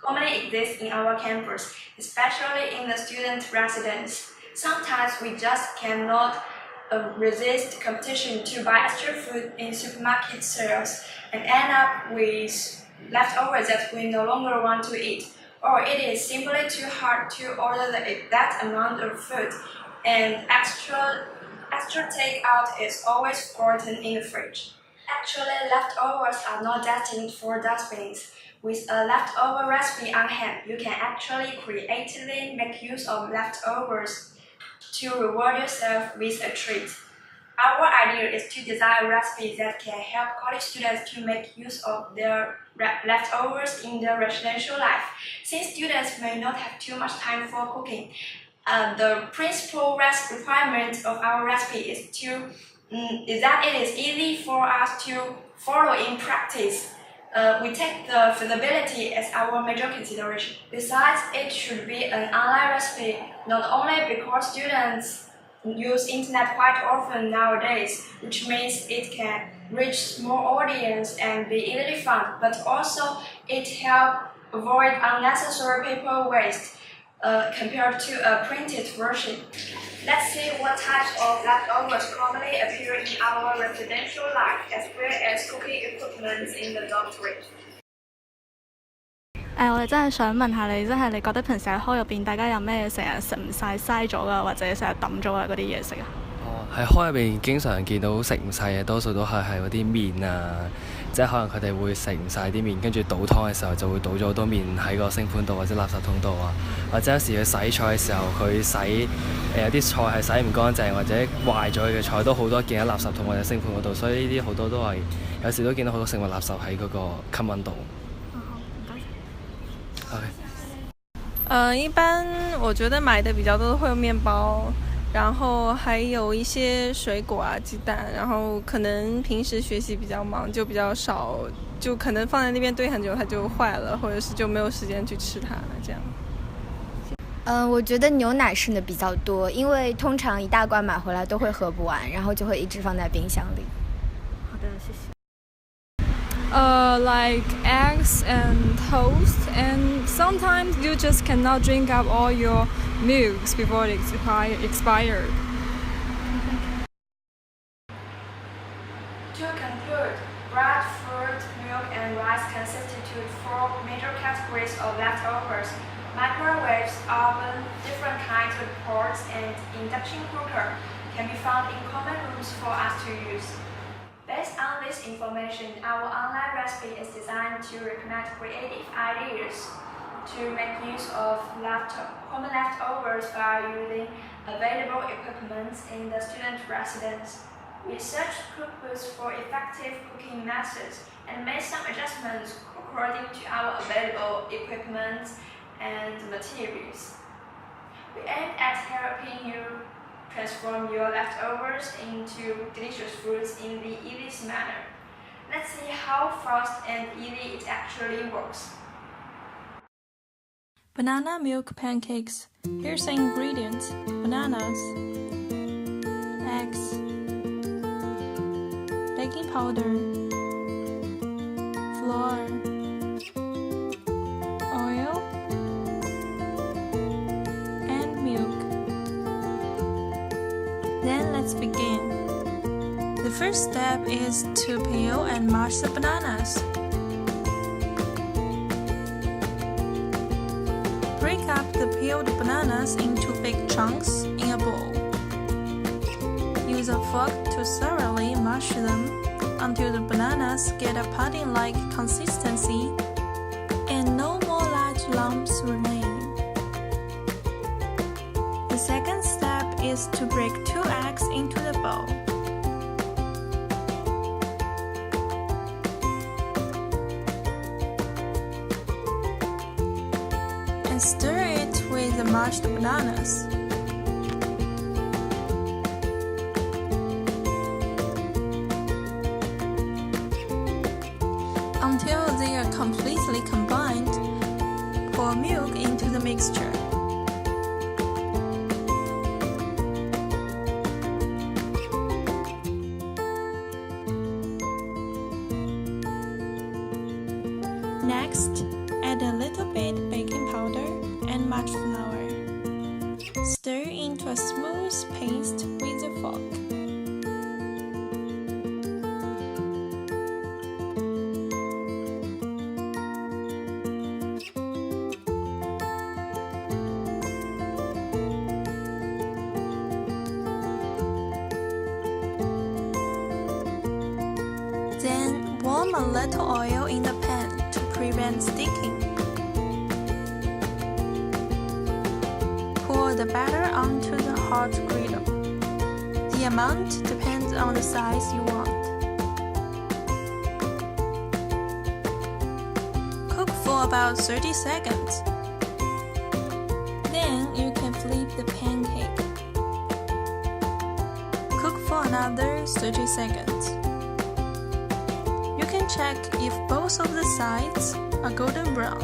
commonly exists in our campus, especially in the student residence. Sometimes we just cannot resist competition to buy extra food in supermarket sales and end up with leftovers that we no longer want to eat, or it is simply too hard to order that amount of food, and extra takeout is always forgotten in the fridge. Actually, leftovers are not destined for dustbins. With a leftover recipe on hand, you can actually creatively make use of leftovers to reward yourself with a treat. Our idea is to design recipes that can help college students to make use of their leftovers in their residential life. Since students may not have too much time for cooking, the principal requirement of our recipe is that it is easy for us to follow in practice. We take the feasibility as our major consideration. Besides, it should be an online recipe, not only because students use internet quite often nowadays, which means it can reach more audience and be easily found, but also it helps avoid unnecessary paper waste compared to a printed version. Let's see what types of leftovers commonly appear in our residential life as well as cooking equipment in the dormitory. 我哋真係想問下你，你覺得平時喺開入邊，大家有咩成日食唔晒嘥咗啊，或者成日抌咗啊嗰啲嘢食啊？喺開入邊經常見到食唔晒嘅，多數都係嗰啲麵啊，即係可能佢哋會食唔晒啲麵，跟住倒湯嘅時候就會倒咗好多麵喺個星盤度或者垃圾桶度啊，或者有時佢洗菜嘅時候佢洗有啲菜係洗唔乾淨或者壞咗嘅菜都好多見喺垃圾桶或者星盤嗰度，所以呢啲好多都係有時都見到好多食物垃圾喺嗰個 common 度。一般我觉得买的比较多会有面包，然后还有一些水果啊、鸡蛋，然后可能平时学习比较忙，就比较少，就可能放在那边堆很久，它就坏了，或者是就没有时间去吃它这样。我觉得牛奶剩的比较多，因为通常一大罐买回来都会喝不完，然后就会一直放在冰箱里。好的，谢谢。Like eggs and toast, and sometimes you just cannot drink up all your milks before it expired. To conclude, bread, fruit, milk, and rice constitute four major categories of leftovers. Microwaves, oven, different kinds of pots, and induction cooker can be found in common rooms for us to use. Based on this information, our online recipe is designed to recommend creative ideas to make use of common leftovers by using available equipment in the student residence. We searched cookbooks for effective cooking methods and made some adjustments according to our available equipment and materials. We aim at helping you transform your leftovers into delicious foods in the easiest manner. Let's see how fast and easy it actually works. Banana milk pancakes. Here's the ingredients: bananas, eggs, baking powder, flour, oil, and milk. Then let's begin. The first step is to peel and mash the bananas. Break up the peeled bananas into big chunks in a bowl. Use a fork to thoroughly mash them until the bananas get a pudding-like consistency and no more large lumps remain. The second step is to break 2 eggs into the bowl. And stir it with the mashed bananas. Until they are completely combined, pour milk into the mixture. Next, add a little bit into a smooth paste with a fork. Then warm a little oil in the pan to prevent sticking. Pour the batter onto the hot griddle. The amount depends on the size you want. Cook for about 30 seconds. Then you can flip the pancake. Cook for another 30 seconds. You can check if both of the sides are golden brown.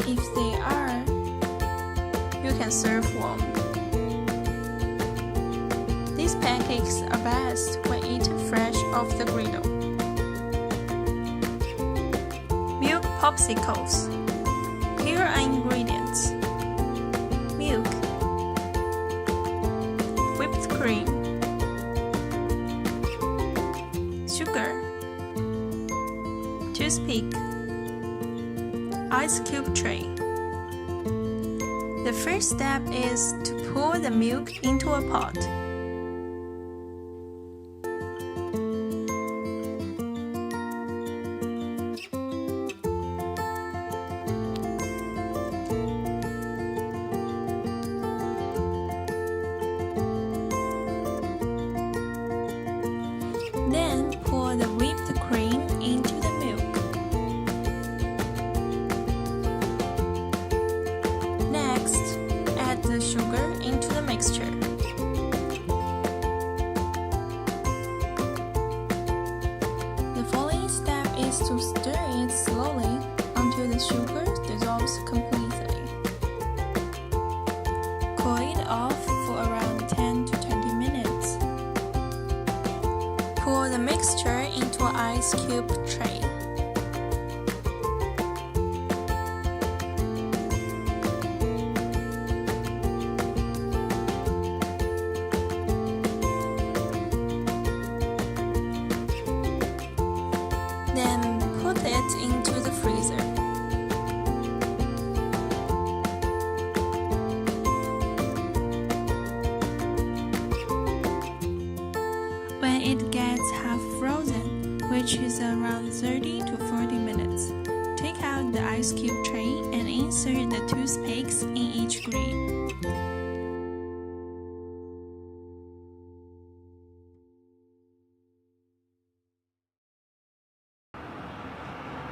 If they are, you can serve warm. These pancakes are best when eaten fresh off the griddle. Milk popsicles. Here are ingredients: milk, whipped cream, sugar, toothpick, ice cube tray. The first step is to pour the milk into a pot. Then pour the whipped cream into the milk. Next, add the sugar into the mixture. The following step is to stir it slowly until the sugar dissolves completely. Cool it off for around 10 to 20 minutes. Pour the mixture into an ice cube tray. Then put it into the freezer. When it gets half frozen, which is around 30 to 40 minutes, take out the ice cube tray and insert the toothpicks in each grid.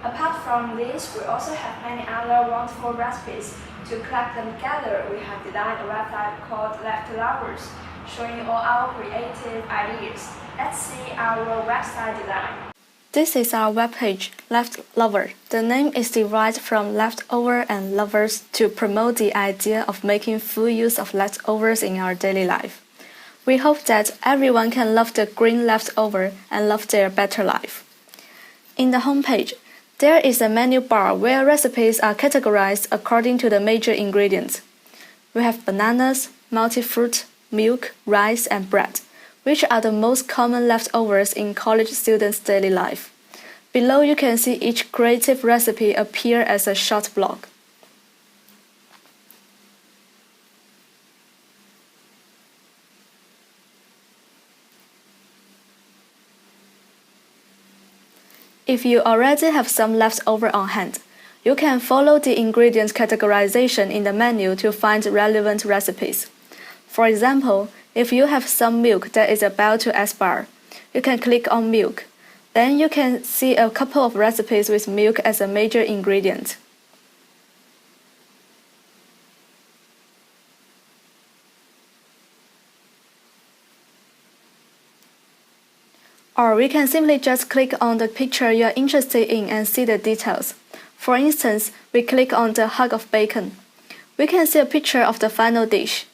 Apart from this, we also have many other wonderful recipes. To collect them together, we have designed a website called Leftovers, showing all our creative ideas. Let's see our website design. This is our webpage, Leftover. The name is derived from leftover and lovers to promote the idea of making full use of leftovers in our daily life. We hope that everyone can love the green leftover and love their better life. In the homepage, there is a menu bar where recipes are categorized according to the major ingredients. We have bananas, multi-fruit, milk, rice, and bread, which are the most common leftovers in college students' daily life. Below you can see each creative recipe appear as a short blog. If you already have some leftover on hand, you can follow the ingredients categorization in the menu to find relevant recipes. For example, if you have some milk that is about to expire, you can click on milk. Then you can see a couple of recipes with milk as a major ingredient. Or we can simply just click on the picture you are interested in and see the details. For instance, we click on the hunk of bacon. We can see a picture of the final dish.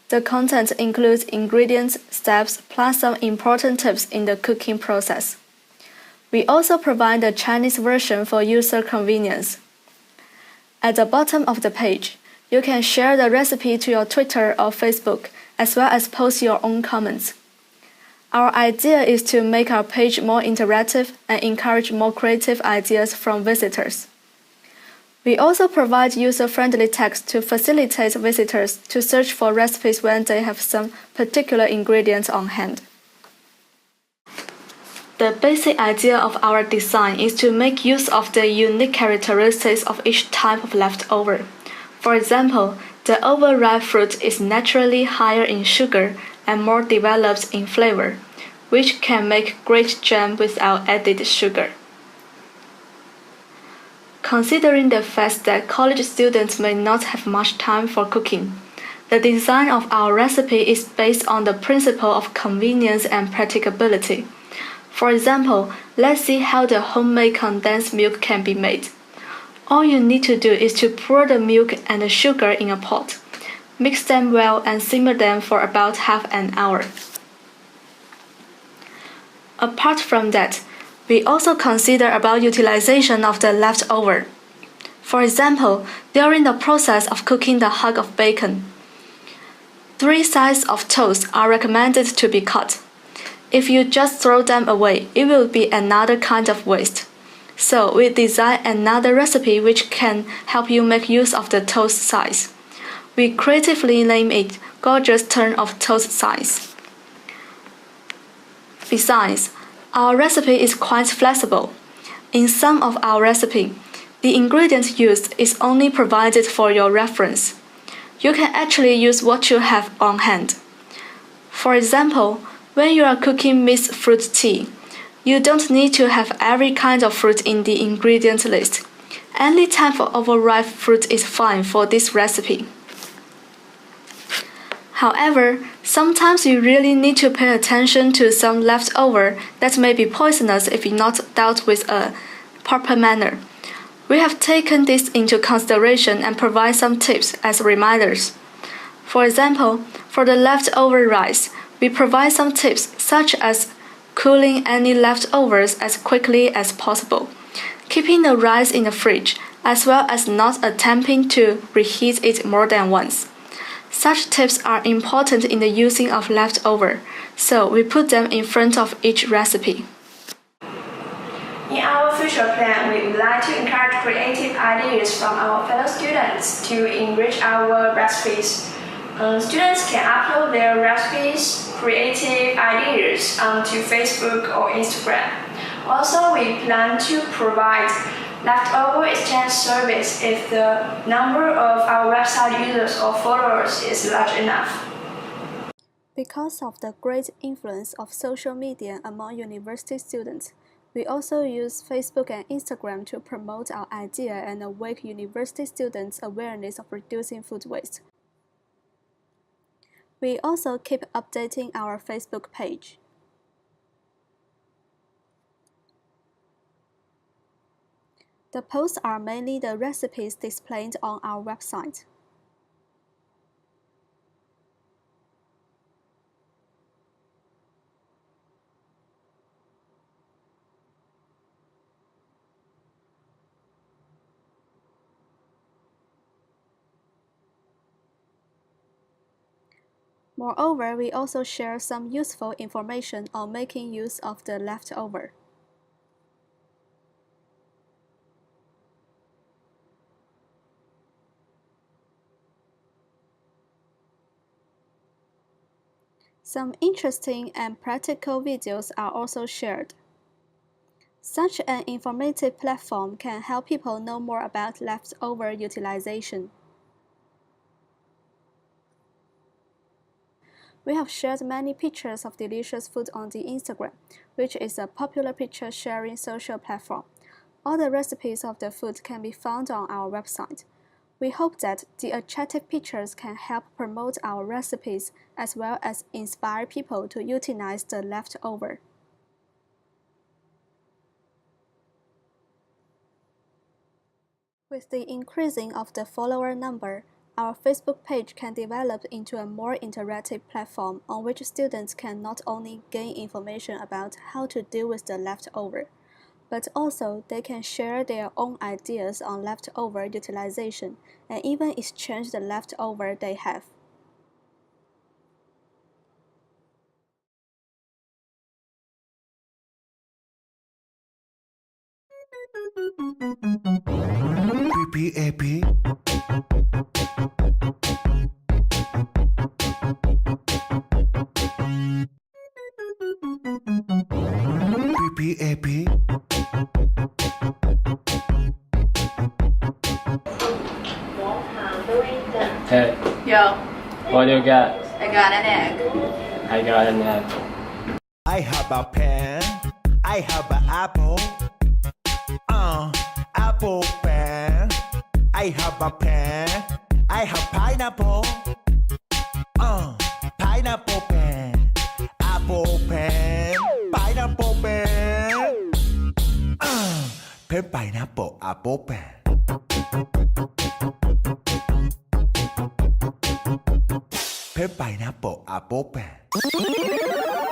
The content includes ingredients, steps, plus some important tips in the cooking process. We also provide a Chinese version for user convenience. At the bottom of the page, you can share the recipe to your Twitter or Facebook as well as post your own comments. Our idea is to make our page more interactive and encourage more creative ideas from visitors. We also provide user-friendly text to facilitate visitors to search for recipes when they have some particular ingredients on hand. The basic idea of our design is to make use of the unique characteristics of each type of leftover. For example, the overripe fruit is naturally higher in sugar and more developed in flavor, which can make great jam without added sugar. Considering the fact that college students may not have much time for cooking, the design of our recipe is based on the principle of convenience and practicability. For example, let's see how the homemade condensed milk can be made. All you need to do is to pour the milk and the sugar in a pot, mix them well and simmer them for about half an hour. Apart from that, we also consider about utilization of the leftover. For example, during the process of cooking the hunk of bacon, 3 slices of toast are recommended to be cut. If you just throw them away, it will be another kind of waste. So we designed another recipe which can help you make use of the toast size. We creatively name it Gorgeous Turn of Toast Size. Besides, our recipe is quite flexible. In some of our recipe, the ingredient used is only provided for your reference. You can actually use what you have on hand. For example, when you are cooking mixed fruit tea, you don't need to have every kind of fruit in the ingredient list. Any type of overripe fruit is fine for this recipe. However, sometimes you really need to pay attention to some leftover that may be poisonous if not dealt with a proper manner. We have taken this into consideration and provide some tips as reminders. For example, for the leftover rice, we provide some tips such as cooling any leftovers as quickly as possible, keeping the rice in the fridge, as well as not attempting to reheat it more than once. Such tips are important in the using of leftover, so we put them in front of each recipe. In our future plan, we would like to encourage creative ideas from our fellow students to enrich our recipes. Students can upload their recipes, creative ideas onto Facebook or Instagram. Also, we plan to provide leftover exchange service if the number of our website users or followers is large enough. Because of the great influence of social media among university students, we also use Facebook and Instagram to promote our idea and awake university students' awareness of reducing food waste. We also keep updating our Facebook page. The posts are mainly the recipes displayed on our website. Moreover, we also share some useful information on making use of the leftover. Some interesting and practical videos are also shared. Such an informative platform can help people know more about leftover utilization. We have shared many pictures of delicious food on the Instagram, which is a popular picture sharing social platform. All the recipes of the food can be found on our website. We hope that the attractive pictures can help promote our recipes as well as inspire people to utilize the leftover. With the increasing of the follower number, our Facebook page can develop into a more interactive platform on which students can not only gain information about how to deal with the leftover, but also they can share their own ideas on leftover utilization and even exchange the leftover they have. PPAP. PPAP. Hey, Yo, what do you get? I got an egg. I got an egg. I have a pen. I have an apple. Apple pen. I have a pen. I have pineapple. Pineapple pen. Apple pen. Pineapple pen. Pen pineapple apple pen. Pen pineapple apple pen.